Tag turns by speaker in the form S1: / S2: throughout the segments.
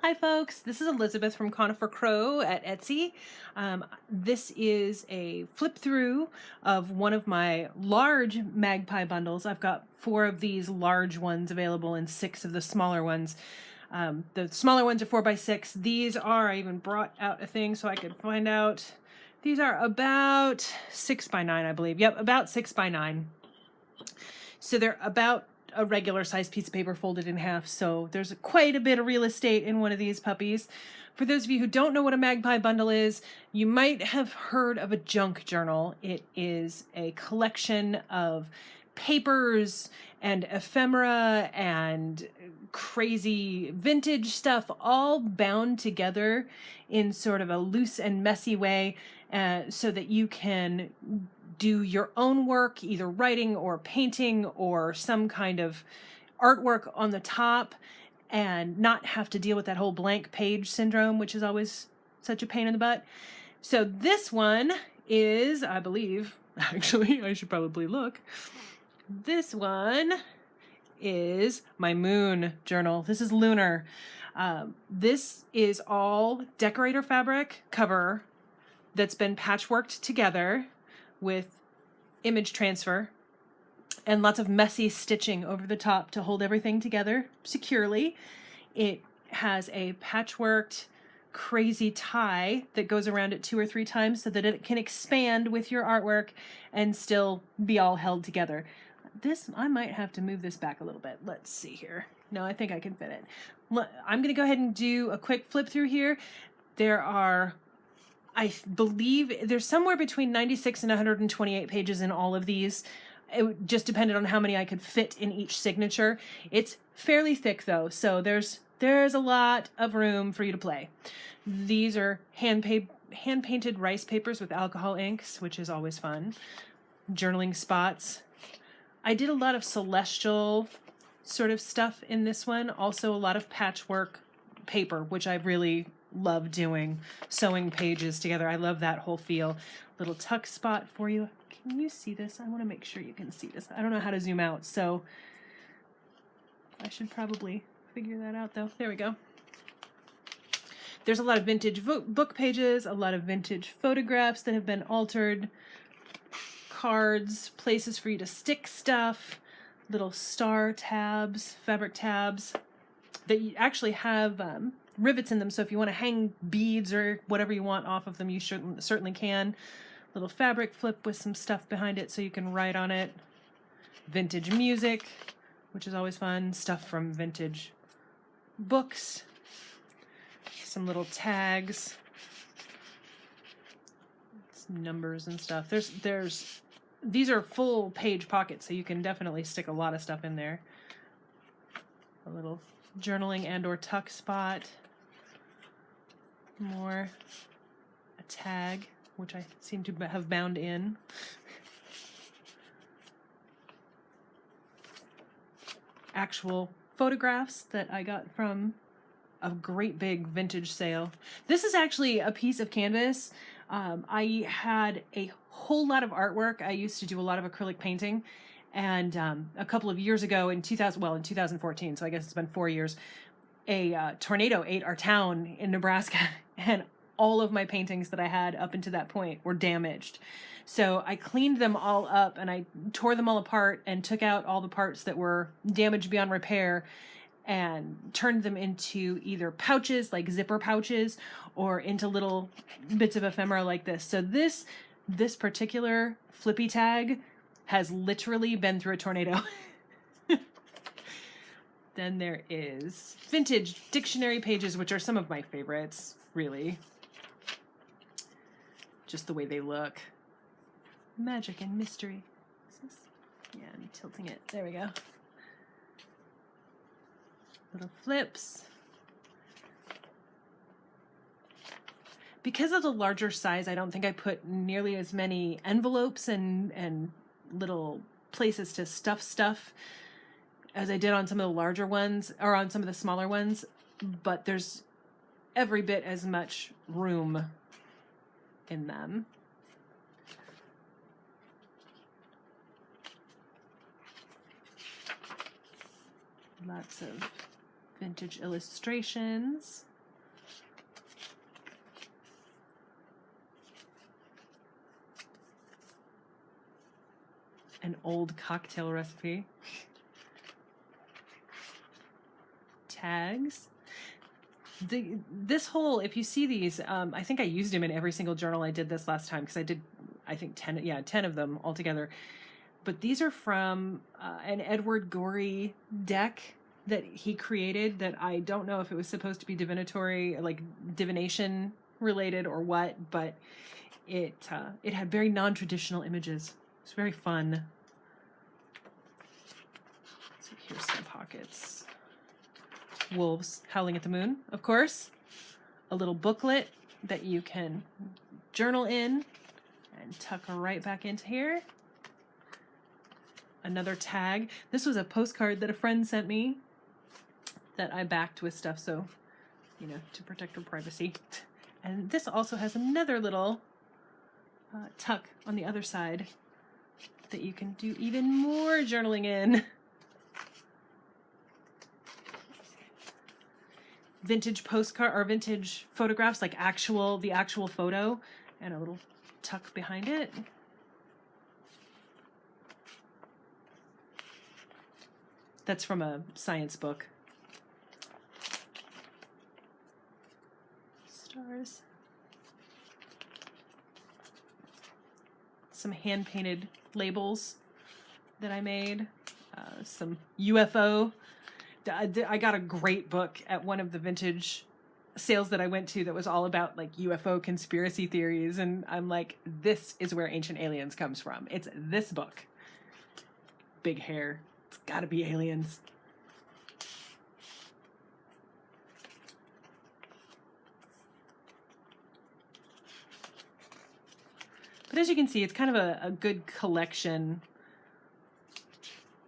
S1: Hi folks, this is Elizabeth from Conifer Crow at Etsy. This is a flip through of one of my large Magpie bundles. I've got 4 of these large ones available and 6 of the smaller ones. The smaller ones are 4x6. These are, I even brought out a thing so I could find out. These are about 6x9, I believe. Yep, about 6x9. So they're about a regular size piece of paper folded in half, so there's quite a bit of real estate in one of these puppies. For those of you who don't know what a Magpie Bundle is, you might have heard of a junk journal. It is a collection of papers and ephemera and crazy vintage stuff all bound together in sort of a loose and messy way, so that you can do your own work, either writing or painting or some kind of artwork on the top, and not have to deal with that whole blank page syndrome, which is always such a pain in the butt. So this one is, I believe, actually, I should probably look. This one is my moon journal. This is Lunar. This is all decorator fabric cover that's been patchworked together with image transfer and lots of messy stitching over the top to hold everything together securely. It has a patchworked crazy tie that goes around it 2 or 3 times so that it can expand with your artwork and still be all held together. This, I might have to move this back a little bit. Let's see here. No, I think I can fit it. I'm going to go ahead and do a quick flip through here. There are, I believe there's somewhere between 96 and 128 pages in all of these. It just depended on how many I could fit in each signature. It's fairly thick though, so there's a lot of room for you to play. These are hand-painted rice papers with alcohol inks, which is always fun. Journaling spots. I did a lot of celestial sort of stuff in this one. Also a lot of patchwork paper, which I really love doing, sewing pages together. I love that whole feel. Little tuck spot for you. Can you see this? I want to make sure you can see this. I don't know how to zoom out, so I should probably figure that out though. There we go. There's a lot of vintage book pages, a lot of vintage photographs that have been altered, cards, places for you to stick stuff, little star tabs, fabric tabs that you actually have rivets in them, so if you want to hang beads or whatever you want off of them, you certainly can. Little fabric flip with some stuff behind it so you can write on it. Vintage music, which is always fun. Stuff from vintage books. Some little tags. Some numbers and stuff. These are full page pockets, so you can definitely stick a lot of stuff in there. A little journaling and or tuck spot. More. A tag, which I seem to have bound in. Actual photographs that I got from a great big vintage sale. This is actually a piece of canvas. I had a whole lot of artwork. I used to do a lot of acrylic painting, and a couple of years ago in 2014, so I guess it's been 4 years, a tornado ate our town in Nebraska, and all of my paintings that I had up until that point were damaged. So I cleaned them all up and I tore them all apart and took out all the parts that were damaged beyond repair and turned them into either pouches, like zipper pouches, or into little bits of ephemera like this. So this particular flippy tag has literally been through a tornado. Then there is vintage dictionary pages, which are some of my favorites, really. Just the way they look. Magic and mystery. Is this? Yeah, I'm tilting it. There we go. Little flips. Because of the larger size, I don't think I put nearly as many envelopes and little places to stuff stuff as I did on some of the larger ones, or on some of the smaller ones, but there's every bit as much room in them. Lots of vintage illustrations. an old cocktail recipe. Tags. This whole, if you see these, I think I used them in every single journal I did this last time, because I did, I think 10 of them altogether. But these are from an Edward Gorey deck that he created that I don't know if it was supposed to be divinatory, like divination related or what, but it had very non-traditional images. It's very fun. So here's some pockets. Wolves howling at the moon, of course. A little booklet that you can journal in and tuck right back into here. Another tag. This was a postcard that a friend sent me that I backed with stuff, so, you know, to protect her privacy. And this also has another little tuck on the other side that you can do even more journaling in. Vintage postcard or vintage photographs, like the actual photo, and a little tuck behind it. That's from a science book. Stars. Some hand-painted labels that I made. Some UFO. I got a great book at one of the vintage sales that I went to that was all about like UFO conspiracy theories, and I'm like, this is where Ancient Aliens comes from. It's this book. Big hair. It's gotta be aliens. But as you can see, it's kind of a good collection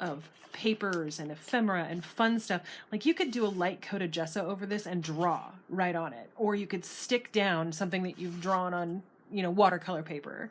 S1: of papers and ephemera and fun stuff. Like you could do a light coat of gesso over this and draw right on it. Or you could stick down something that you've drawn on, you know, watercolor paper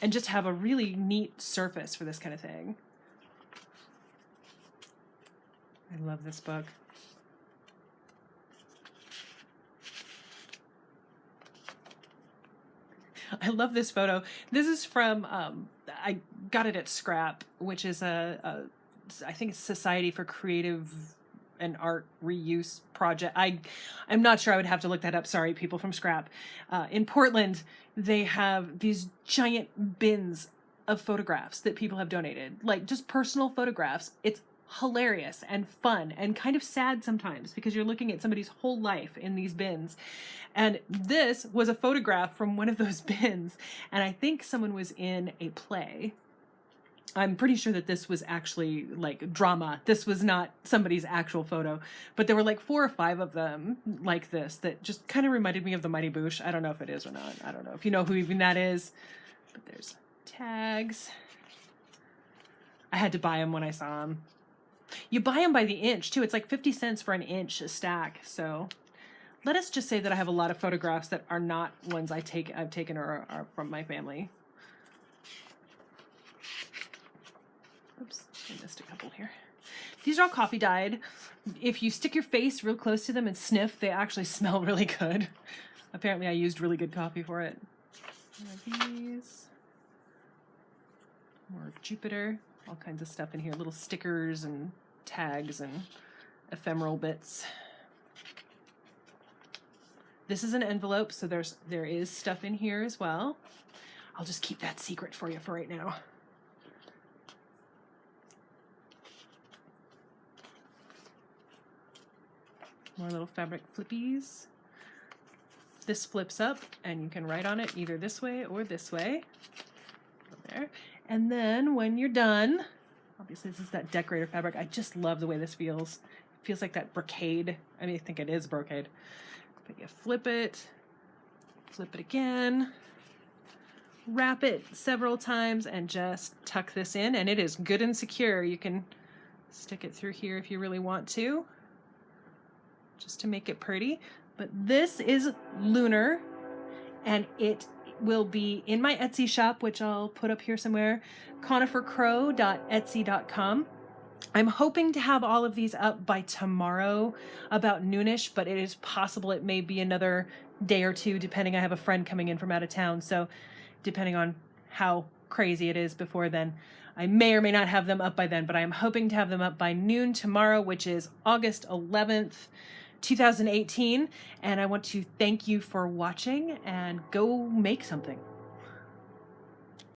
S1: and just have a really neat surface for this kind of thing. I love this book. I love this photo. This is from, I got it at Scrap, which is I think it's Society for Creative and Art Reuse project. I'm not sure, I would have to look that up. Sorry, people from Scrap. In Portland, they have these giant bins of photographs that people have donated, like just personal photographs. It's hilarious and fun and kind of sad sometimes because you're looking at somebody's whole life in these bins. And this was a photograph from one of those bins. And I think someone was in a play. I'm pretty sure that this was actually like drama. This was not somebody's actual photo, but there were like 4 or 5 of them like this that just kind of reminded me of the Mighty Boosh. I don't know if it is or not. I don't know if you know who even that is, but there's tags. I had to buy them when I saw them. You buy them by the inch too. It's like 50 cents for an inch a stack. So let us just say that I have a lot of photographs that are not ones I've taken or are from my family. Oops, I missed a couple here. These are all coffee dyed. If you stick your face real close to them and sniff, they actually smell really good. Apparently I used really good coffee for it. More of these. More of Jupiter. All kinds of stuff in here. Little stickers and tags and ephemeral bits. This is an envelope, so there is stuff in here as well. I'll just keep that secret for you for right now. More little fabric flippies. This flips up and you can write on it either this way or this way. There. And then when you're done, obviously this is that decorator fabric. I just love the way this feels. It feels like that brocade. I mean, I think it is brocade. But you flip it again, wrap it several times, and just tuck this in, and it is good and secure. You can stick it through here if you really want to, just to make it pretty. But this is Lunar, and it will be in my Etsy shop, which I'll put up here somewhere, conifercrow.etsy.com. I'm hoping to have all of these up by tomorrow, about noonish, but it is possible it may be another day or two, depending. I have a friend coming in from out of town, so depending on how crazy it is before then. I may or may not have them up by then, but I am hoping to have them up by noon tomorrow, which is August 11th, 2018. And I want to thank you for watching, and go make something.